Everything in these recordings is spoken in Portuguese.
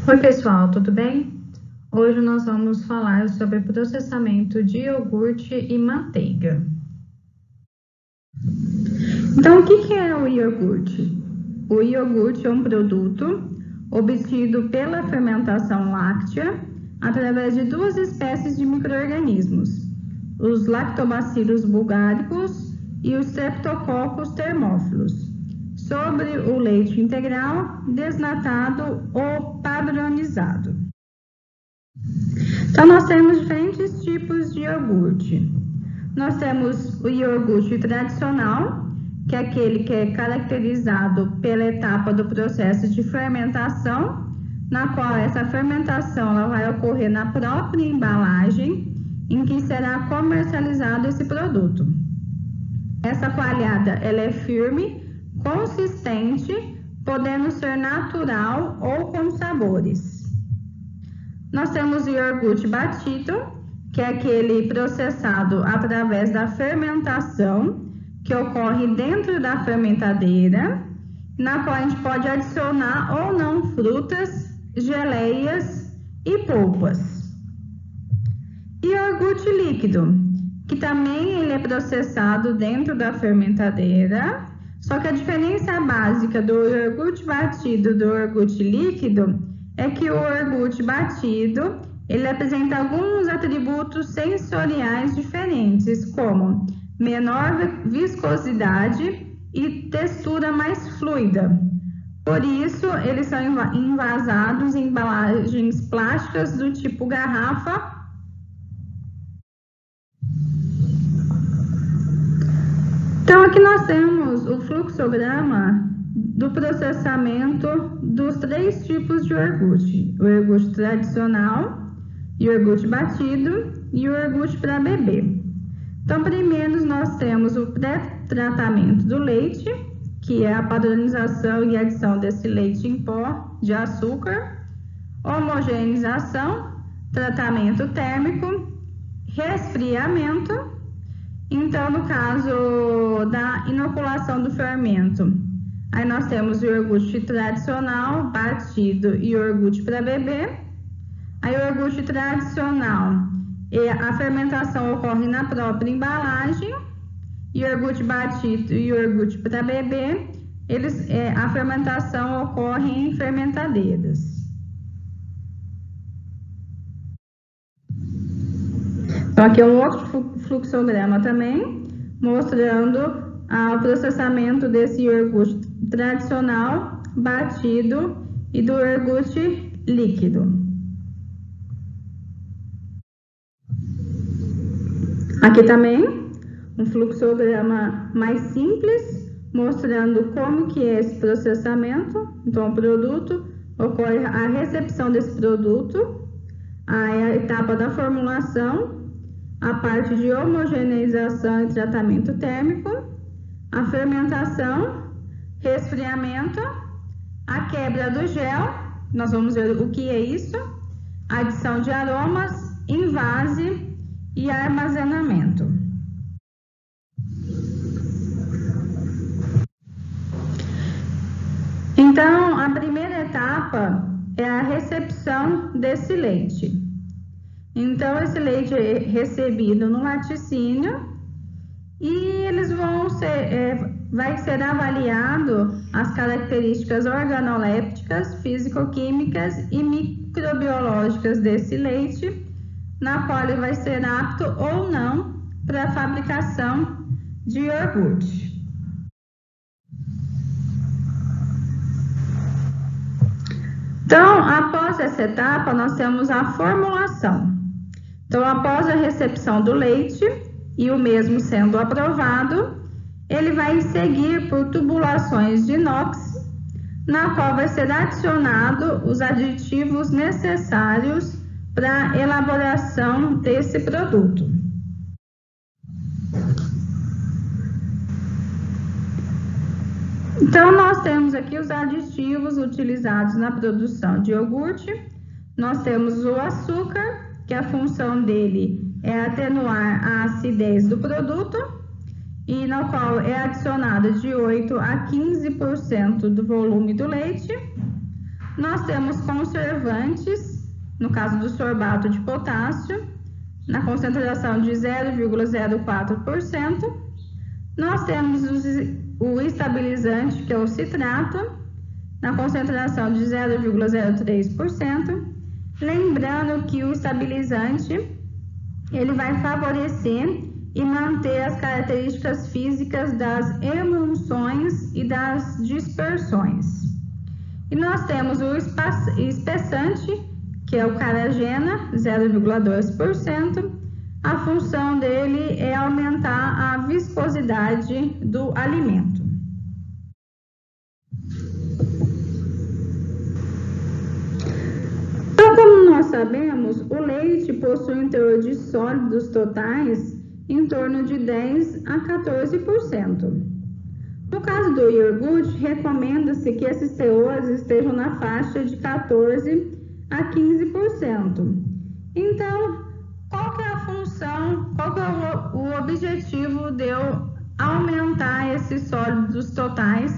Oi pessoal, tudo bem? Hoje nós vamos falar sobre processamento de iogurte e manteiga. Então, o que é o iogurte? O iogurte é um produto obtido pela fermentação láctea através de duas espécies de micro-organismos, os lactobacillus bulgaricus e os streptococcus thermophilus, sobre o leite integral, desnatado ou padronizado. Então, nós temos diferentes tipos de iogurte. Nós temos o iogurte tradicional, que é aquele que é caracterizado pela etapa do processo de fermentação, na qual essa fermentação ela vai ocorrer na própria embalagem em que será comercializado esse produto. Essa coalhada ela é firme, consistente, podendo ser natural ou com sabores. Nós temos o iogurte batido, que é aquele processado através da fermentação, que ocorre dentro da fermentadeira, na qual a gente pode adicionar ou não frutas, geleias e polpas. E iogurte líquido, que também ele é processado dentro da fermentadeira, só que a diferença básica do iogurte batido e do iogurte líquido é que o iogurte batido ele apresenta alguns atributos sensoriais diferentes, como menor viscosidade e textura mais fluida. Por isso, eles são envasados em embalagens plásticas do tipo garrafa. Então, aqui nós temos o fluxograma do processamento dos três tipos de iogurte: o iogurte tradicional, o iogurte batido e o iogurte para bebê. Então, primeiro nós temos o pré-tratamento do leite, que é a padronização e adição desse leite em pó de açúcar, homogeneização, tratamento térmico, resfriamento. Então, no caso da inoculação do fermento, aí nós temos o iogurte tradicional, batido e iogurte para bebê. Aí o iogurte tradicional, a fermentação ocorre na própria embalagem, e o iogurte batido e o iogurte para bebê, a fermentação ocorre em fermentadeiras. Então, aqui é um outro fluxograma também, mostrando o processamento desse iogurte tradicional, batido e do iogurte líquido. Aqui também um fluxograma mais simples, mostrando como que é esse processamento. Então, o produto ocorre a recepção desse produto, a etapa da formulação, a parte de homogeneização e tratamento térmico, a fermentação, resfriamento, a quebra do gel, nós vamos ver o que é isso, adição de aromas, envase e armazenamento. Então, a primeira etapa é a recepção desse leite. Então, esse leite é recebido no laticínio e eles vai ser avaliado as características organolépticas, físico-químicas e microbiológicas desse leite, na qual ele vai ser apto ou não para a fabricação de iogurte. Então, após essa etapa, nós temos a formulação. Então, após a recepção do leite e o mesmo sendo aprovado, ele vai seguir por tubulações de inox, na qual vai ser adicionado os aditivos necessários para a elaboração desse produto. Então, nós temos aqui os aditivos utilizados na produção de iogurte. Nós temos o açúcar, que a função dele é atenuar a acidez do produto, e no qual é adicionado de 8 a 15% do volume do leite. nós temos conservantes, no caso do sorbato de potássio, na concentração de 0,04%. Nós temos o estabilizante, que é o citrato, na concentração de 0,03%. Lembrando que o estabilizante, ele vai favorecer e manter as características físicas das emulsões e das dispersões. E nós temos o espessante, que é o carragena, 0,2%. A função dele é aumentar a viscosidade do alimento. Então, como nós sabemos, o leite possui um teor de sólidos totais em torno de 10 a 14%. No caso do iogurte, recomenda-se que esses teores estejam na faixa de 14 a 15%. Então, qual que é a função, qual que é o objetivo de eu aumentar esses sólidos totais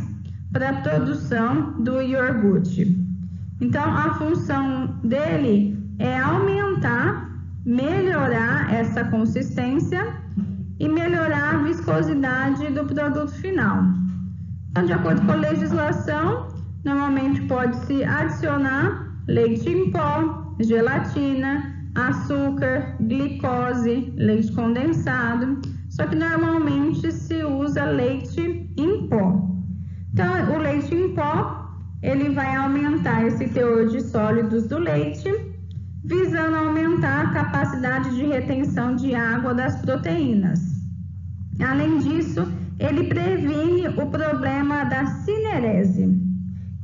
para a produção do iogurte? Então, a função dele é aumentar, melhorar essa consistência e melhorar a viscosidade do produto final. Então, de acordo com a legislação, normalmente pode-se adicionar leite em pó, gelatina, açúcar, glicose, leite condensado, só que normalmente se usa leite em pó. Então, o leite em pó, ele vai aumentar esse teor de sólidos do leite, visando aumentar a capacidade de retenção de água das proteínas. Além disso, ele previne o problema da cinerese.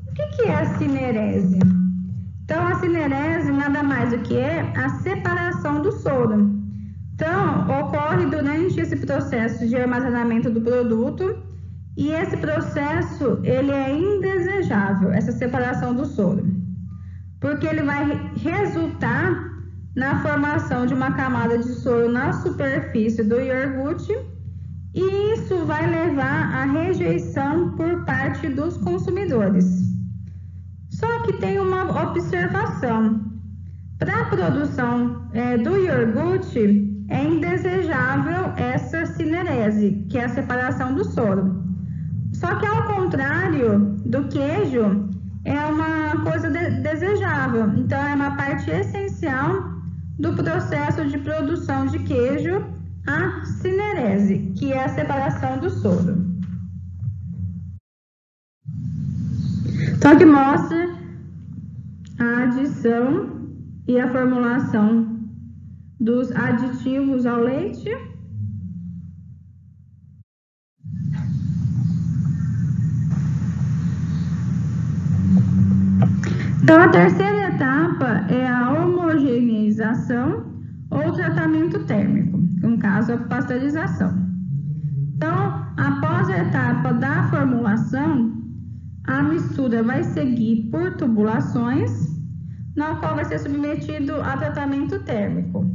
O que é a cinerese? Então, a cinerese nada mais do que é a separação do soro. Então, ocorre durante esse processo de armazenamento do produto e esse processo, ele é indesejável, essa separação do soro, porque ele vai resultar na formação de uma camada de soro na superfície do iogurte e isso vai levar à rejeição por parte dos consumidores. Só que tem uma observação. Para a produção do iogurte, é indesejável essa cinerese, que é a separação do soro. Só que, ao contrário do queijo, é uma coisa desejável. Então, é uma parte essencial do processo de produção de queijo, a cinerese, que é a separação do soro. Então, aqui mostra a adição e a formulação dos aditivos ao leite. Então, a terceira etapa é a homogeneização ou tratamento térmico, no caso, a pasteurização. Então, após a etapa da formulação, a mistura vai seguir por tubulações, na qual vai ser submetido a tratamento térmico,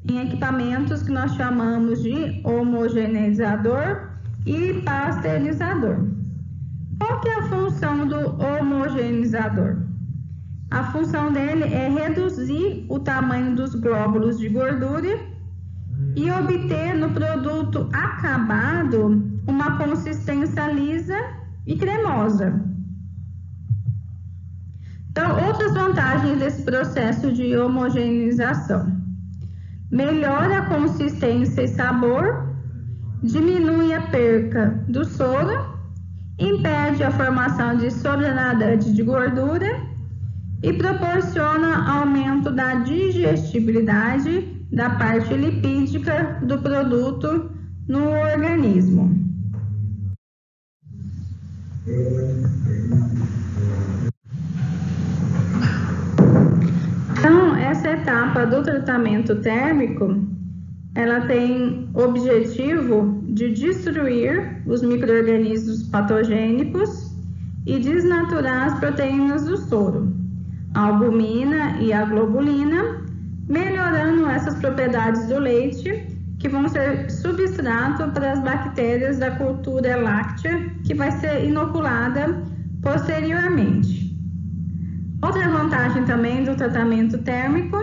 em equipamentos que nós chamamos de homogeneizador e pasteurizador. Qual que é a função do homogeneizador? A função dele é reduzir o tamanho dos glóbulos de gordura e obter no produto acabado uma consistência lisa e cremosa. Então, outras vantagens desse processo de homogeneização: melhora a consistência e sabor, diminui a perca do soro, impede a formação de sobrenadantes de gordura e proporciona aumento da digestibilidade da parte lipídica do produto no organismo. Então, essa etapa do tratamento térmico, ela tem objetivo de destruir os micro-organismos patogênicos e desnaturar as proteínas do soro, a albumina e a globulina, melhorando essas propriedades do leite, que vão ser substrato para as bactérias da cultura láctea, que vai ser inoculada posteriormente. Outra vantagem também do tratamento térmico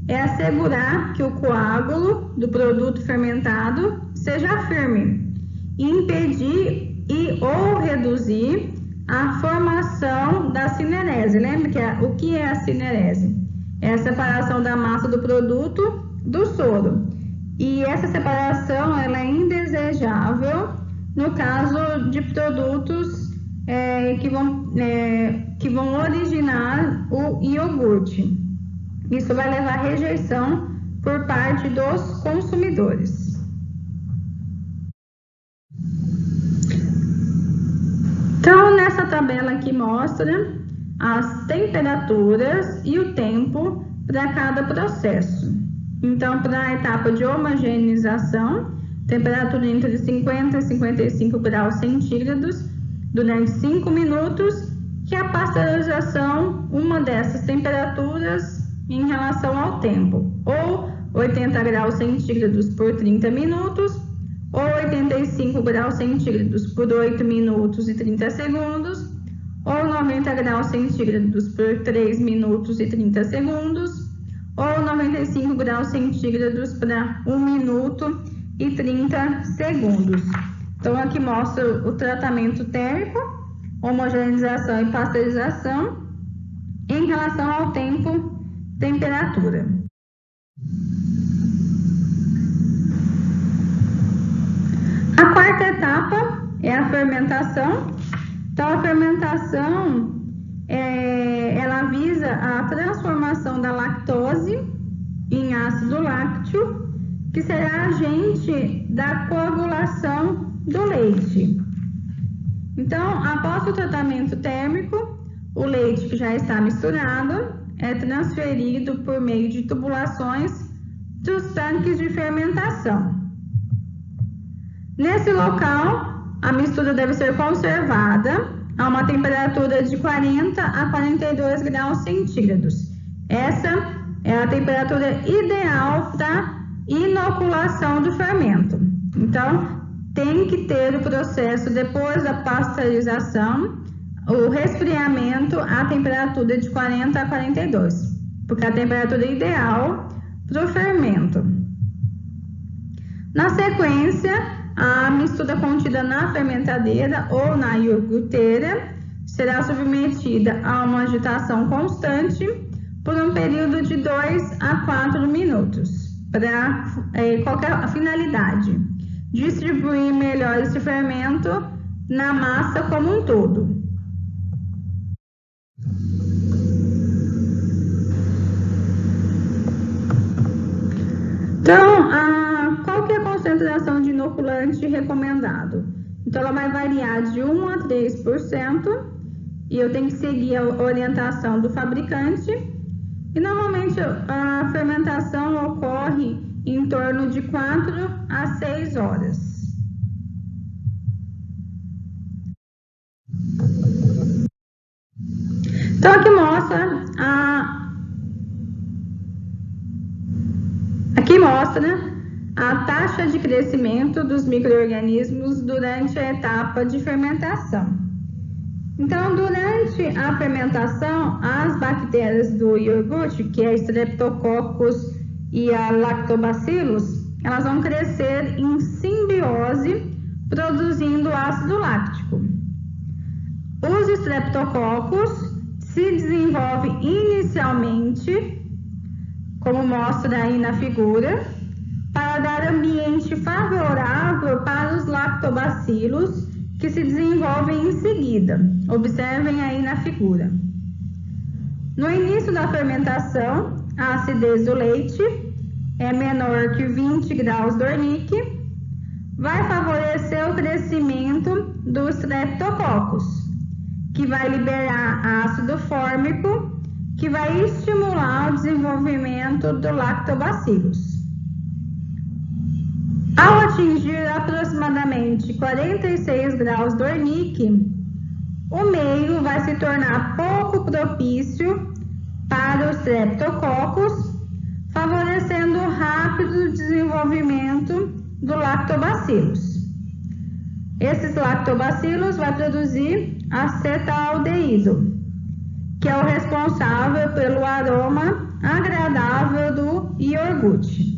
é assegurar que o coágulo do produto fermentado seja firme e impedir ou reduzir a formação da cinerese. Lembra o que é a cinerese? É a separação da massa do produto do soro. E essa separação ela é indesejável no caso de produtos que vão originar o iogurte. Isso vai levar à rejeição por parte dos consumidores. Então, nessa tabela aqui mostra as temperaturas e o tempo para cada processo. Então, para a etapa de homogeneização, temperatura entre 50 e 55 graus centígrados durante 5 minutos, que a pasteurização, uma dessas temperaturas em relação ao tempo, ou 80 graus centígrados por 30 minutos, ou 85 graus centígrados por 8 minutos e 30 segundos, ou 90 graus centígrados por 3 minutos e 30 segundos, ou 95 graus centígrados para 1 minuto e 30 segundos. Então, aqui mostra o tratamento térmico, homogeneização e pasteurização em relação ao tempo, temperatura. A quarta etapa é a fermentação. Então, a fermentação ela visa a transformação da lactose em ácido lácteo, que será agente da coagulação do leite. Então, após o tratamento térmico, o leite que já está misturado é transferido por meio de tubulações dos tanques de fermentação. Nesse local, a mistura deve ser conservada a uma temperatura de 40 a 42 graus centígrados. Essa é a temperatura ideal para inoculação do fermento. Então, tem que ter o processo depois da pasteurização, o resfriamento à temperatura de 40 a 42, porque é a temperatura ideal para o fermento. Na sequência, a mistura contida na fermentadeira ou na iogurteira será submetida a uma agitação constante por um período de 2 a 4 minutos, para qualquer finalidade: distribuir melhor esse fermento na massa como um todo. Então, qual que é a concentração de inoculante recomendado? Então, ela vai variar de 1 a 3%, e eu tenho que seguir a orientação do fabricante. E normalmente a fermentação ocorre em torno de 4 a 6 horas. Então, aqui mostra a taxa de crescimento dos micro-organismos durante a etapa de fermentação. Então, durante a fermentação, as bactérias do iogurte, que é Streptococcus e a Lactobacillus, elas vão crescer em simbiose, produzindo ácido láctico. Os Streptococcus se desenvolvem inicialmente, como mostra aí na figura, para dar ambiente favorável para os lactobacilos, que se desenvolvem em seguida. Observem aí na figura. No início da fermentação, a acidez do leite é menor que 20 graus Dornick, vai favorecer o crescimento dos Streptococcus, que vai liberar ácido fórmico, que vai estimular o desenvolvimento do lactobacillus. Ao atingir aproximadamente 46 graus Dornick, o meio vai se tornar pouco propício para os Streptococcus, favorecendo o rápido desenvolvimento do lactobacillus. Esses lactobacilos vão produzir acetaldeído, que é o responsável pelo aroma agradável do iogurte.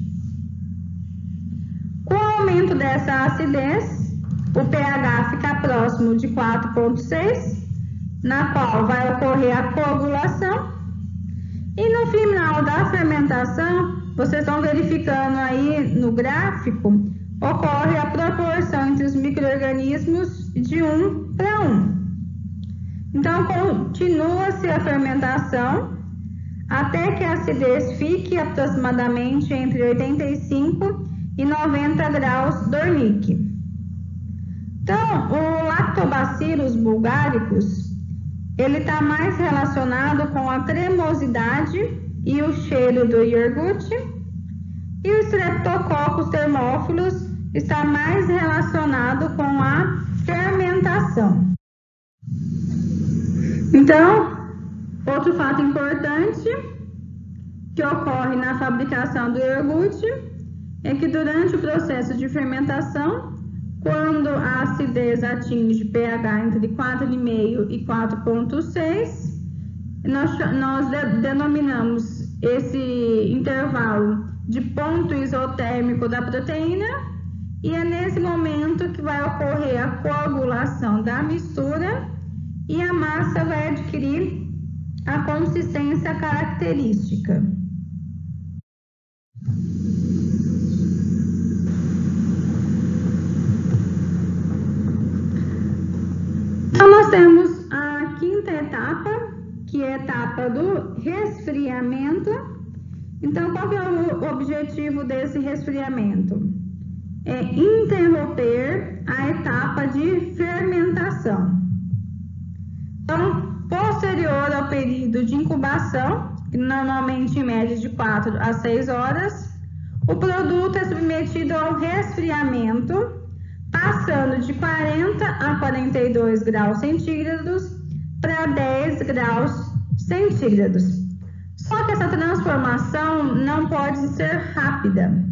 Com o aumento dessa acidez, o pH fica próximo de 4,6, na qual vai ocorrer a coagulação. E no final da fermentação, vocês estão verificando aí no gráfico, ocorre a proporção entre os micro-organismos de 1 para 1. Então, continua-se a fermentação até que a acidez fique aproximadamente entre 85 e 90 graus Dornick. Então, o Lactobacillus bulgaricus, ele está mais relacionado com a cremosidade e o cheiro do iogurte, e o Streptococcus thermophilus está mais relacionado com a fermentação. Então, outro fato importante que ocorre na fabricação do iogurte é que durante o processo de fermentação, quando a acidez atinge pH entre 4,5 e 4,6, nós denominamos esse intervalo de ponto isotérmico da proteína, e é nesse momento que vai ocorrer a coagulação da mistura e a massa vai adquirir a consistência característica. Então, nós temos a quinta etapa, que é a etapa do resfriamento. Então, qual que é o objetivo desse resfriamento? É interromper a etapa de fermentação. Então, posterior ao período de incubação, que normalmente em média de 4 a 6 horas, o produto é submetido ao resfriamento, passando de 40 a 42 graus centígrados para 10 graus centígrados. Só que essa transformação não pode ser rápida.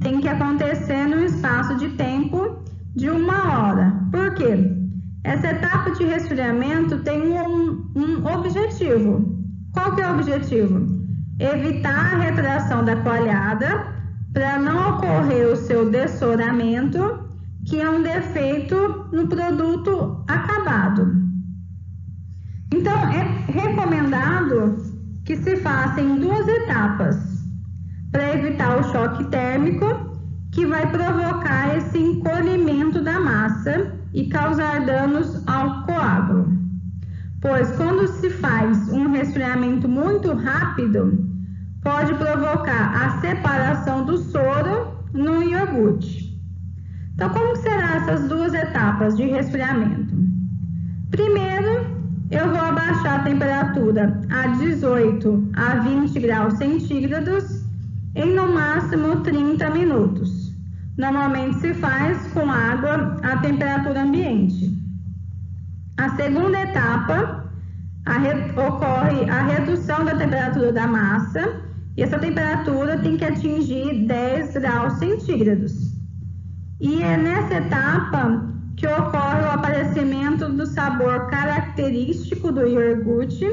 Tem que acontecer num espaço de tempo de 1 hora. Por quê? Essa etapa de resfriamento tem um objetivo. Qual que é o objetivo? Evitar a retração da coalhada para não ocorrer o seu dessoramento, que é um defeito no produto acabado. Então, é recomendado que se faça em 2 etapas, para evitar o choque térmico, que vai provocar esse encolhimento da massa e causar danos ao coágulo. Pois quando se faz um resfriamento muito rápido, pode provocar a separação do soro no iogurte. Então, como serão essas 2 etapas de resfriamento? Primeiro, eu vou abaixar a temperatura a 18 a 20 graus centígrados em no máximo 30 minutos. Normalmente se faz com água à temperatura ambiente. A segunda etapa ocorre a redução da temperatura da massa, e essa temperatura tem que atingir 10 graus centígrados. E é nessa etapa que ocorre o aparecimento do sabor característico do iogurte,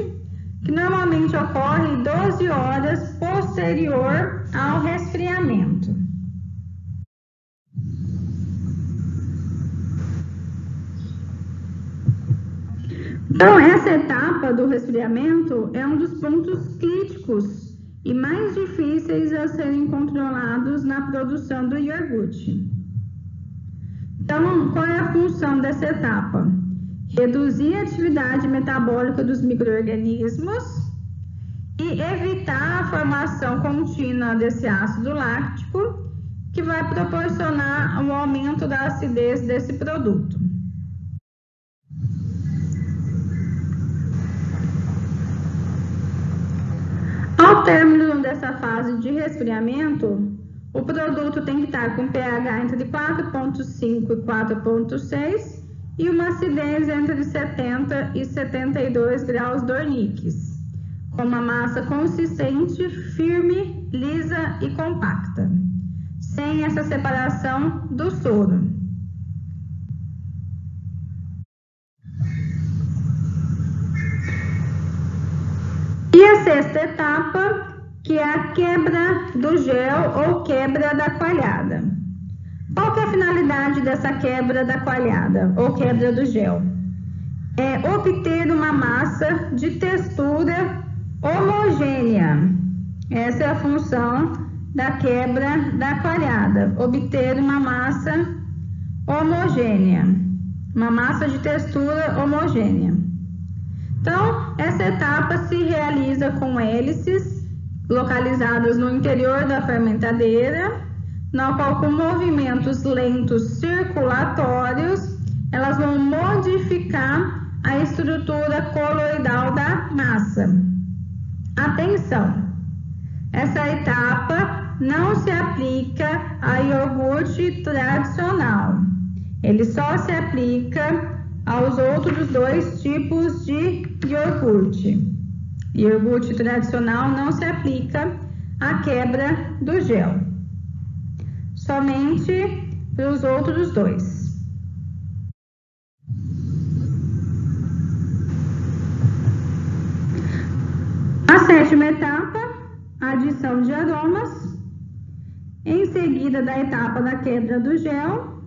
que normalmente ocorre 12 horas posterior ao resfriamento. Então, essa etapa do resfriamento é um dos pontos críticos e mais difíceis a serem controlados na produção do iogurte. Então, qual é a função dessa etapa? Reduzir a atividade metabólica dos micro-organismos e evitar a formação contínua desse ácido láctico, que vai proporcionar o aumento da acidez desse produto. Ao término dessa fase de resfriamento, o produto tem que estar com pH entre 4,5 e 4,6 e uma acidez entre 70 e 72 graus Dornicks, com uma massa consistente, firme, lisa e compacta, sem essa separação do soro. sexta etapa, que é a quebra do gel ou quebra da coalhada. Qual que é a finalidade dessa quebra da coalhada ou quebra do gel? É obter uma massa de textura homogênea. Essa é a função da quebra da coalhada, obter uma massa homogênea, uma massa de textura homogênea. Então, essa etapa se realiza com hélices localizadas no interior da fermentadeira, na qual, com movimentos lentos circulatórios, elas vão modificar a estrutura coloidal da massa. Atenção! Essa etapa não se aplica a iogurte tradicional. Ele só se aplica aos outros dois tipos de iogurte. Iogurte tradicional não se aplica à quebra do gel. Somente para os outros dois. A sétima etapa, adição de aromas. Em seguida da etapa da quebra do gel,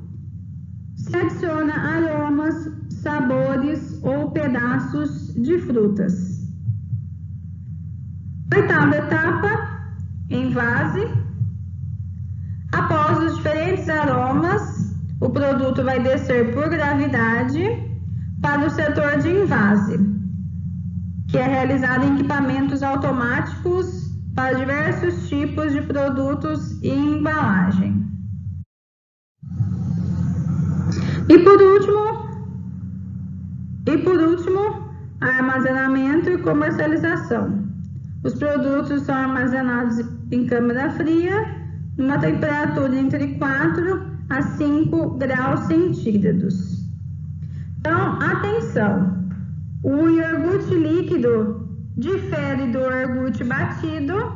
se adiciona aromas, sabores ou pedaços de frutas. Oitava etapa, envase. Após os diferentes aromas, o produto vai descer por gravidade para o setor de envase, que é realizado em equipamentos automáticos para diversos tipos de produtos e embalagem. E por último, armazenamento e comercialização. Os produtos são armazenados em câmara fria, numa temperatura entre 4 a 5 graus centígrados. Então, atenção! O iogurte líquido difere do iogurte batido,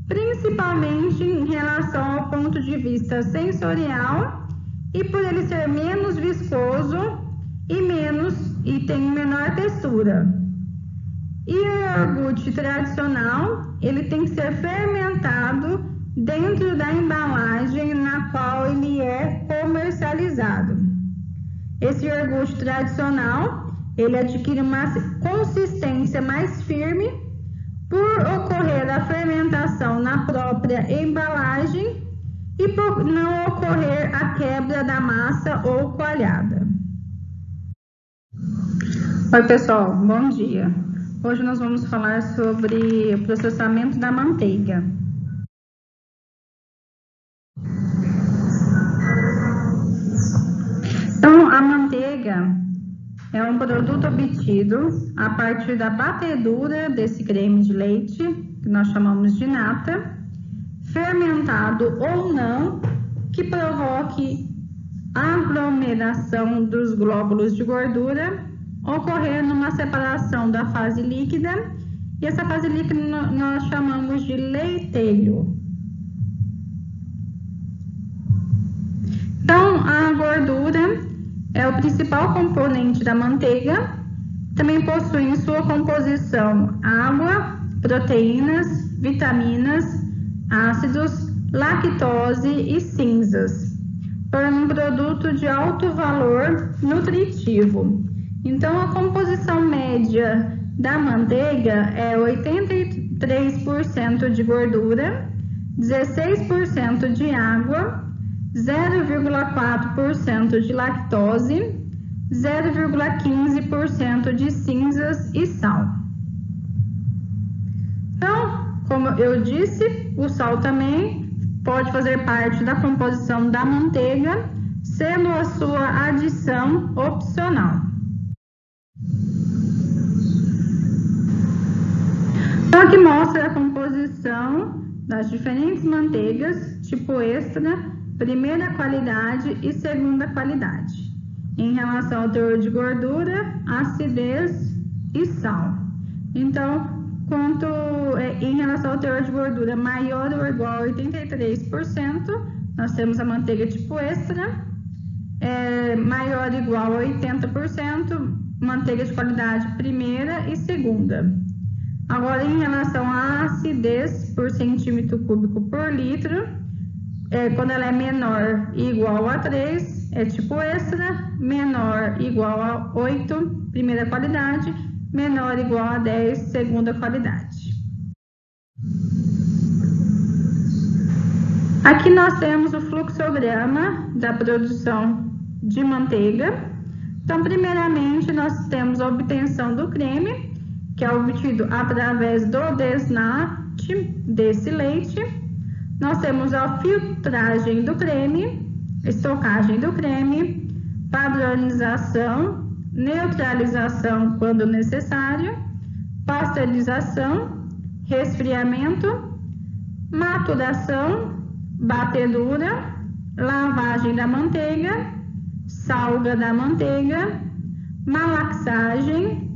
principalmente em relação ao ponto de vista sensorial e por ele ser menos viscoso e tem menor textura. E o iogurte tradicional, ele tem que ser fermentado dentro da embalagem na qual ele é comercializado. Esse iogurte tradicional, ele adquire uma consistência mais firme por ocorrer a fermentação na própria embalagem e por não ocorrer a quebra da massa ou coalhada. Oi pessoal, bom dia. Hoje nós vamos falar sobre o processamento da manteiga. Então, a manteiga é um produto obtido a partir da batedura desse creme de leite, que nós chamamos de nata, fermentado ou não, que provoque aglomeração dos glóbulos de gordura, ocorrer numa separação da fase líquida, e essa fase líquida nós chamamos de leiteio. Então, a gordura é o principal componente da manteiga, também possui em sua composição água, proteínas, vitaminas, ácidos, lactose e cinzas, torna um produto de alto valor nutritivo. Então, a composição média da manteiga é 83% de gordura, 16% de água, 0,4% de lactose, 0,15% de cinzas e sal. Então, como eu disse, o sal também pode fazer parte da composição da manteiga, sendo a sua adição opcional. Então, aqui mostra a composição das diferentes manteigas, tipo extra, primeira qualidade e segunda qualidade, em relação ao teor de gordura, acidez e sal. Então, em relação ao teor de gordura maior ou igual a 83%, nós temos a manteiga tipo extra, maior ou igual a 80%, manteiga de qualidade primeira e segunda. Agora, em relação à acidez por centímetro cúbico por litro, quando ela é menor e igual a 3, é tipo extra, menor igual a 8, primeira qualidade, menor igual a 10, segunda qualidade. Aqui nós temos o fluxograma da produção de manteiga. Então, primeiramente, nós temos a obtenção do creme, que é obtido através do desnate desse leite. Nós temos a filtragem do creme, estocagem do creme, padronização, neutralização quando necessário, pasteurização, resfriamento, maturação, batedura, lavagem da manteiga, salga da manteiga, malaxagem,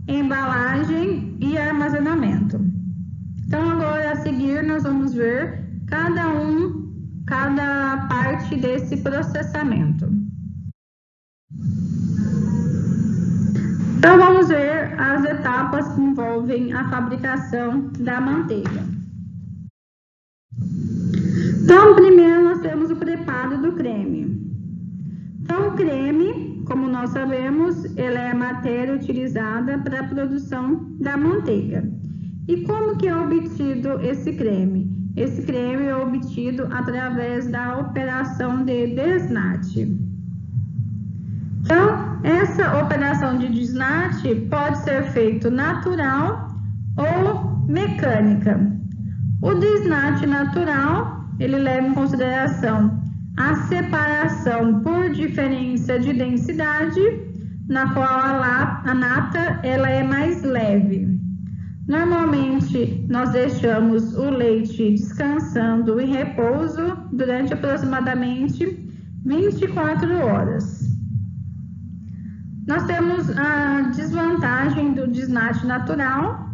embalagem e armazenamento. Então, agora a seguir nós vamos ver cada parte desse processamento. Então, vamos ver as etapas que envolvem a fabricação da manteiga. Então, primeiro nós temos o preparo do creme. Então, o creme, como nós sabemos, ele é a matéria utilizada para a produção da manteiga. E como que é obtido esse creme? Esse creme é obtido através da operação de desnate. Então, essa operação de desnate pode ser feita natural ou mecânica. O desnate natural, ele leva em consideração a separação por diferença de densidade, na qual a nata ela é mais leve. Normalmente, nós deixamos o leite descansando em repouso durante aproximadamente 24 horas. Nós temos a desvantagem do desnate natural,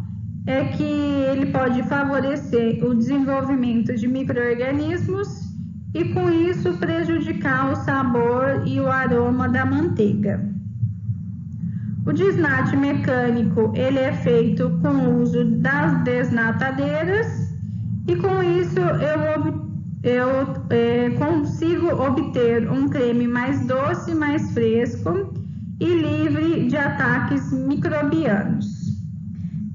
é que ele pode favorecer o desenvolvimento de micro-organismos e, com isso, prejudicar o sabor e o aroma da manteiga. O desnate mecânico, ele é feito com o uso das desnatadeiras e, com isso, eu consigo obter um creme mais doce, mais fresco e livre de ataques microbianos.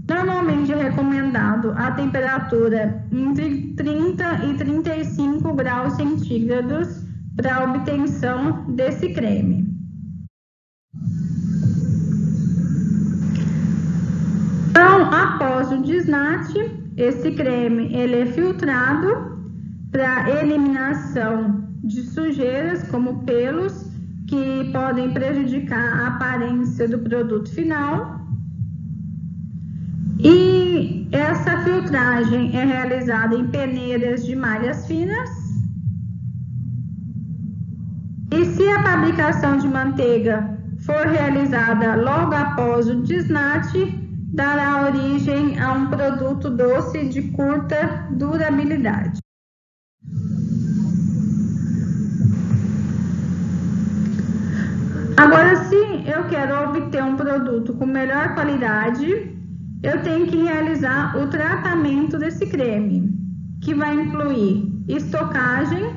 Normalmente é recomendado a temperatura entre 30 e 35 graus centígrados para a obtenção desse creme. Então, após o desnate, esse creme ele é filtrado para eliminação de sujeiras como pelos que podem prejudicar a aparência do produto final. E essa filtragem é realizada em peneiras de malhas finas. E se a fabricação de manteiga for realizada logo após o desnate, dará origem a um produto doce de curta durabilidade. Agora, se eu quero obter um produto com melhor qualidade, eu tenho que realizar o tratamento desse creme, que vai incluir estocagem,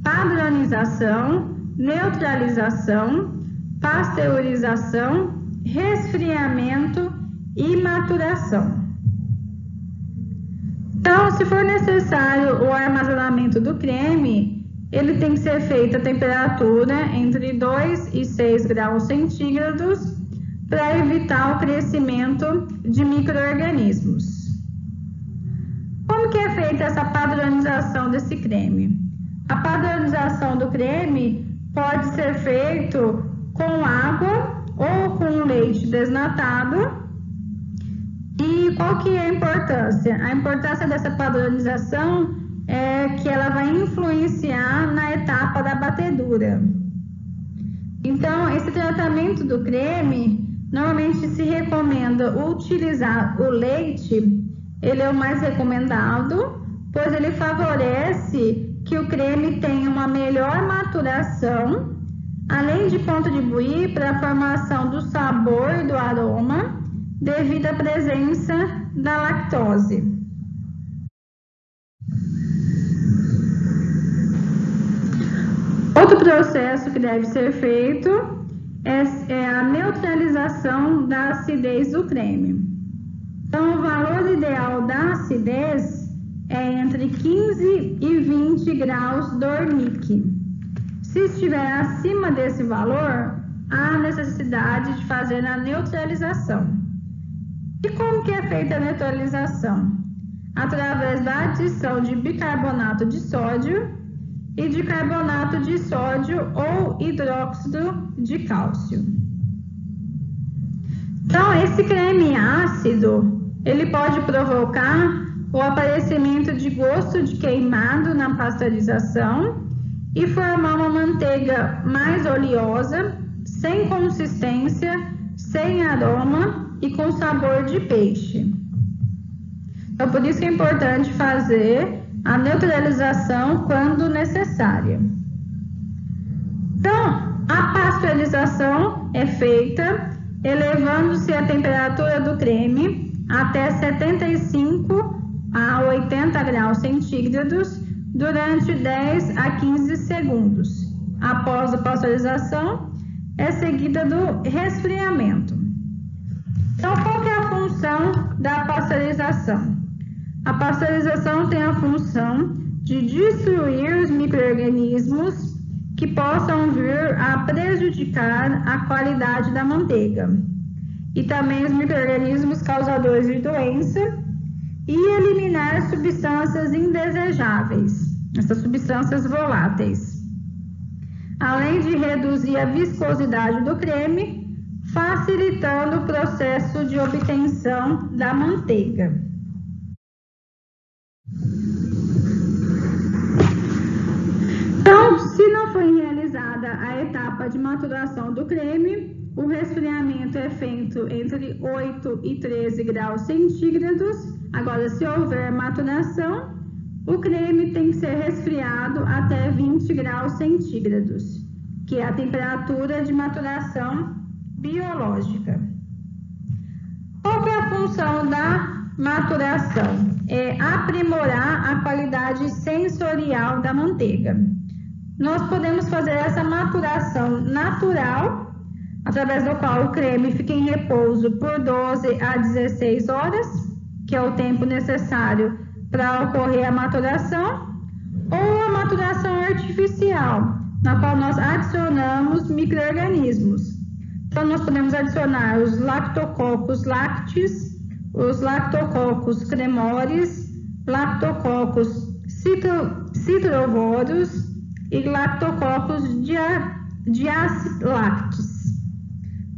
padronização, neutralização, pasteurização, resfriamento e maturação. Então, se for necessário o armazenamento do creme, ele tem que ser feito a temperatura entre 2 e 6 graus centígrados para evitar o crescimento de micro-organismos. Como que é feita essa padronização desse creme? A padronização do creme pode ser feito com água ou com leite desnatado. E qual que é a importância? A importância dessa padronização é que ela vai influenciar na etapa da batedura. Então, esse tratamento do creme, normalmente se recomenda utilizar o leite, ele é o mais recomendado, pois ele favorece que o creme tenha uma melhor maturação, além de contribuir para a formação do sabor e do aroma, devido à presença da lactose. Outro processo que deve ser feito é a neutralização da acidez do creme. Então, o valor ideal da acidez é entre 15 e 20 graus Dornick. Se estiver acima desse valor, há necessidade de fazer a neutralização. E como que é feita a neutralização? Através da adição de bicarbonato de sódio e de carbonato de sódio ou hidróxido de cálcio. Então, esse creme ácido, ele pode provocar o aparecimento de gosto de queimado na pasteurização e formar uma manteiga mais oleosa, sem consistência, sem aroma e com sabor de peixe. Então, por isso que é importante fazer a neutralização quando necessária. Então, a pasteurização é feita elevando-se a temperatura do creme até 75 a 80 graus centígrados durante 10 a 15 segundos. Após a pasteurização, é seguida do resfriamento. Então, qual que é a função da pasteurização? A pasteurização tem a função de destruir os micro-organismos que possam vir a prejudicar a qualidade da manteiga e também os micro-organismos causadores de doença e eliminar substâncias indesejáveis, essas substâncias voláteis, além de reduzir a viscosidade do creme, facilitando o processo de obtenção da manteiga. Então, se não foi realizada a etapa de maturação do creme, o resfriamento é feito entre 8 e 13 graus centígrados. Agora, se houver maturação, o creme tem que ser resfriado até 20 graus centígrados, que é a temperatura de maturação biológica. Qual que é a função da maturação? É aprimorar a qualidade sensorial da manteiga. Nós podemos fazer essa maturação natural, através do qual o creme fica em repouso por 12 a 16 horas, que é o tempo necessário para ocorrer a maturação, ou a maturação artificial, na qual nós adicionamos micro-organismos. Então, nós podemos adicionar os lactococcus lactis, os lactococcus cremores, lactococcus citrovoros e lactococcus diacilactis.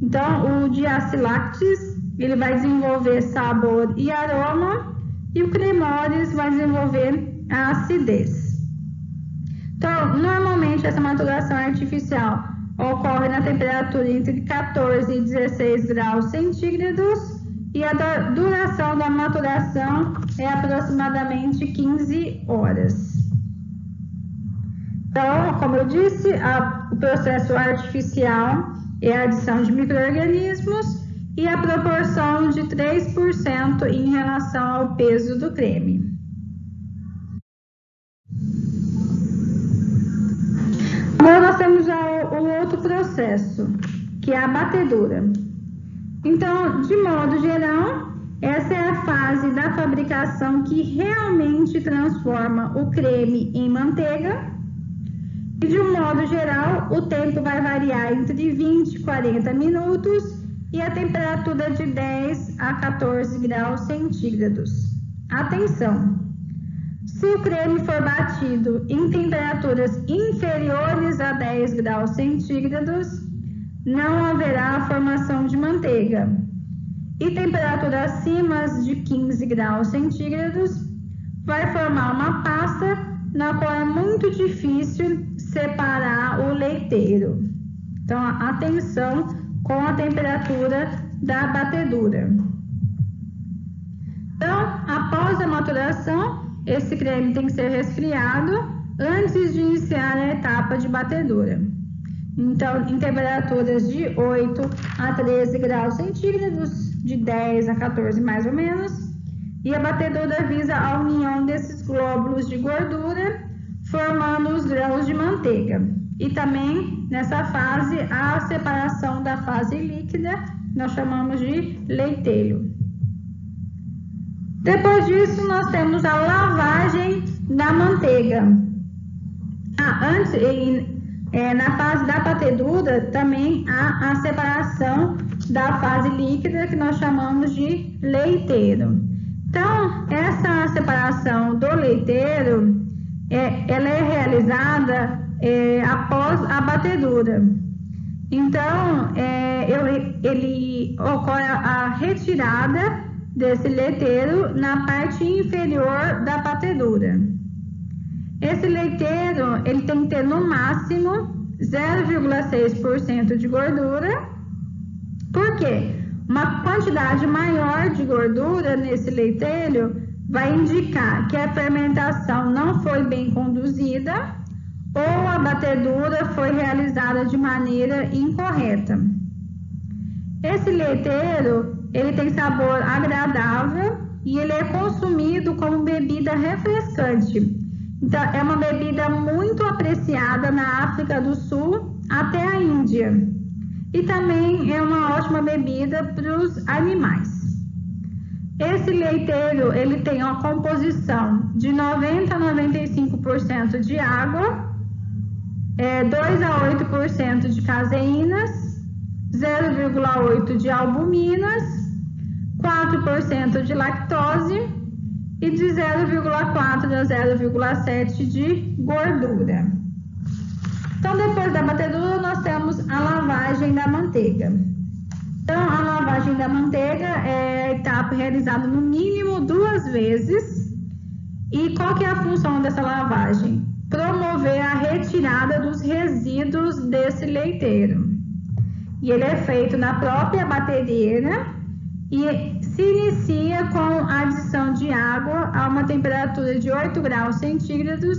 Então, o diacilactis, ele vai desenvolver sabor e aroma, e o cremores vai desenvolver a acidez. Então, normalmente essa maturação artificial ocorre na temperatura entre 14 e 16 graus centígrados, e a duração da maturação é aproximadamente 15 horas. Então, como eu disse, o processo artificial é a adição de micro-organismos e a proporção de 3% em relação ao peso do creme. Agora nós temos já o outro processo, que é a batedura. Então, de modo geral, essa é a fase da fabricação que realmente transforma o creme em manteiga. E de um modo geral, o tempo vai variar entre 20 e 40 minutos e a temperatura de 10 a 14 graus centígrados. Atenção! Se o creme for batido em temperaturas inferiores a 10 graus centígrados, não haverá formação de manteiga. E temperatura acima de 15 graus centígrados vai formar uma pasta na qual é muito difícil separar o leiteiro. Então, atenção com a temperatura da batedura. Então, após a maturação, esse creme tem que ser resfriado antes de iniciar a etapa de batedura. Então, em temperaturas de 8 a 13 graus centígrados, de 10 a 14 mais ou menos, e a batedura visa a união desses glóbulos de gordura, formando os grãos de manteiga. E também, nessa fase, a separação da fase líquida, nós chamamos de leitelho. Depois disso, nós temos a lavagem da manteiga. Na fase da batedura, também há a separação da fase líquida, que nós chamamos de leiteiro. Então, essa separação do leiteiro, ela é realizada após a batedura. Então, ele ocorre a retirada desse leiteiro na parte inferior da batedura. Esse leiteiro, ele tem que ter no máximo 0,6% de gordura. Por quê? Uma quantidade maior de gordura nesse leiteiro vai indicar que a fermentação não foi bem conduzida ou a batedura foi realizada de maneira incorreta. Esse leiteiro, ele tem sabor agradável e ele é consumido como bebida refrescante. Então, é uma bebida muito apreciada na África do Sul até a Índia. E também é uma ótima bebida para os animais. Esse leiteiro, ele tem uma composição de 90 a 95% de água, 2 a 8% de caseínas, 0,8% de albuminas, 4% de lactose e de 0,4 a 0,7 de gordura. Então, depois da batedura, nós temos a lavagem da manteiga. Então, a lavagem da manteiga é a etapa realizada no mínimo 2 vezes. E qual que é a função dessa lavagem? Promover a retirada dos resíduos desse leiteiro. E ele é feito na própria batedeira e se inicia com a adição de água a uma temperatura de 8 graus centígrados,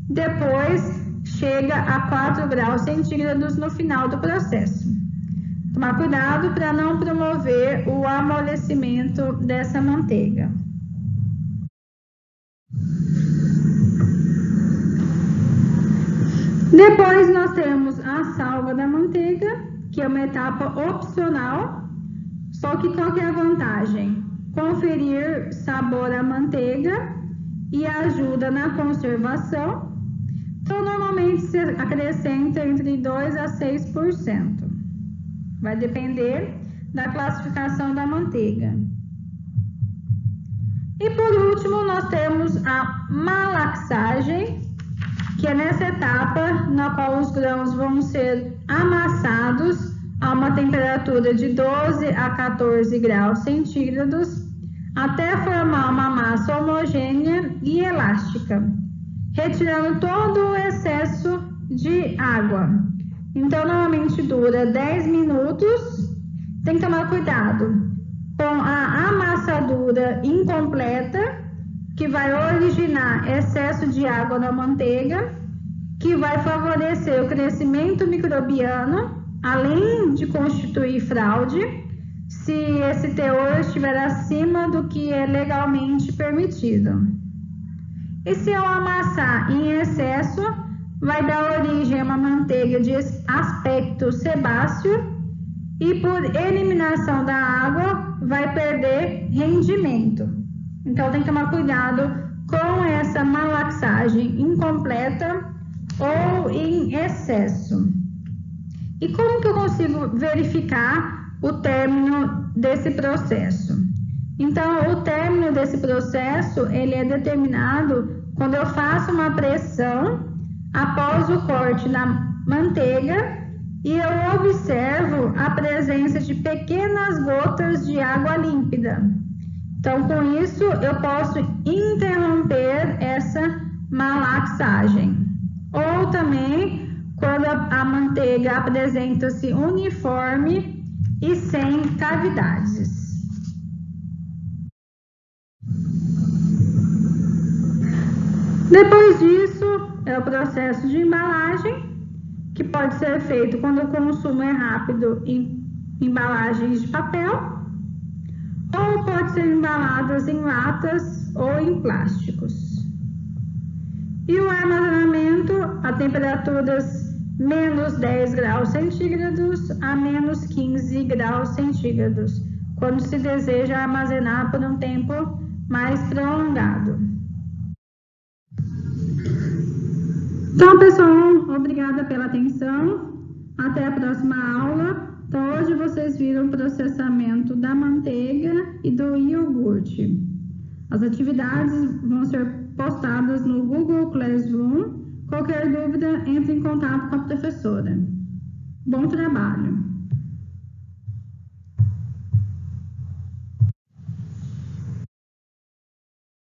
depois chega a 4 graus centígrados no final do processo. Tomar cuidado para não promover o amolecimento dessa manteiga. Depois nós temos a salga da manteiga, que é uma etapa opcional, só que qual que é a vantagem? Conferir sabor à manteiga e ajuda na conservação. Então, normalmente se acrescenta entre 2 a 6%. Vai depender da classificação da manteiga. E por último, nós temos a malaxagem, que é nessa etapa na qual os grãos vão ser amassados a uma temperatura de 12 a 14 graus centígrados até formar uma massa homogênea e elástica, retirando todo o excesso de água. Então, normalmente dura 10 minutos. Tem que tomar cuidado com a amassadura incompleta, que vai originar excesso de água na manteiga, que vai favorecer o crescimento microbiano, além de constituir fraude, se esse teor estiver acima do que é legalmente permitido. E se eu amassar em excesso, vai dar origem a uma manteiga de aspecto sebáceo e por eliminação da água vai perder rendimento. Então tem que tomar cuidado com essa malaxagem incompleta ou em excesso. E como que eu consigo verificar o término desse processo? Então, o término desse processo, ele é determinado quando eu faço uma pressão após o corte da manteiga e eu observo a presença de pequenas gotas de água límpida. Então, com isso, eu posso interromper essa malaxagem. Ou também, quando a manteiga apresenta-se uniforme e sem cavidades. Depois disso, é o processo de embalagem, que pode ser feito quando o consumo é rápido em embalagens de papel, ou pode ser embaladas em latas ou em plásticos. E o armazenamento a temperaturas menos 10 graus centígrados a menos 15 graus centígrados, quando se deseja armazenar por um tempo mais prolongado. Então, pessoal, obrigada pela atenção. Até a próxima aula. Então, hoje vocês viram o processamento da manteiga e do iogurte. As atividades vão ser postadas no Google Classroom. Qualquer dúvida, entre em contato com a professora. Bom trabalho!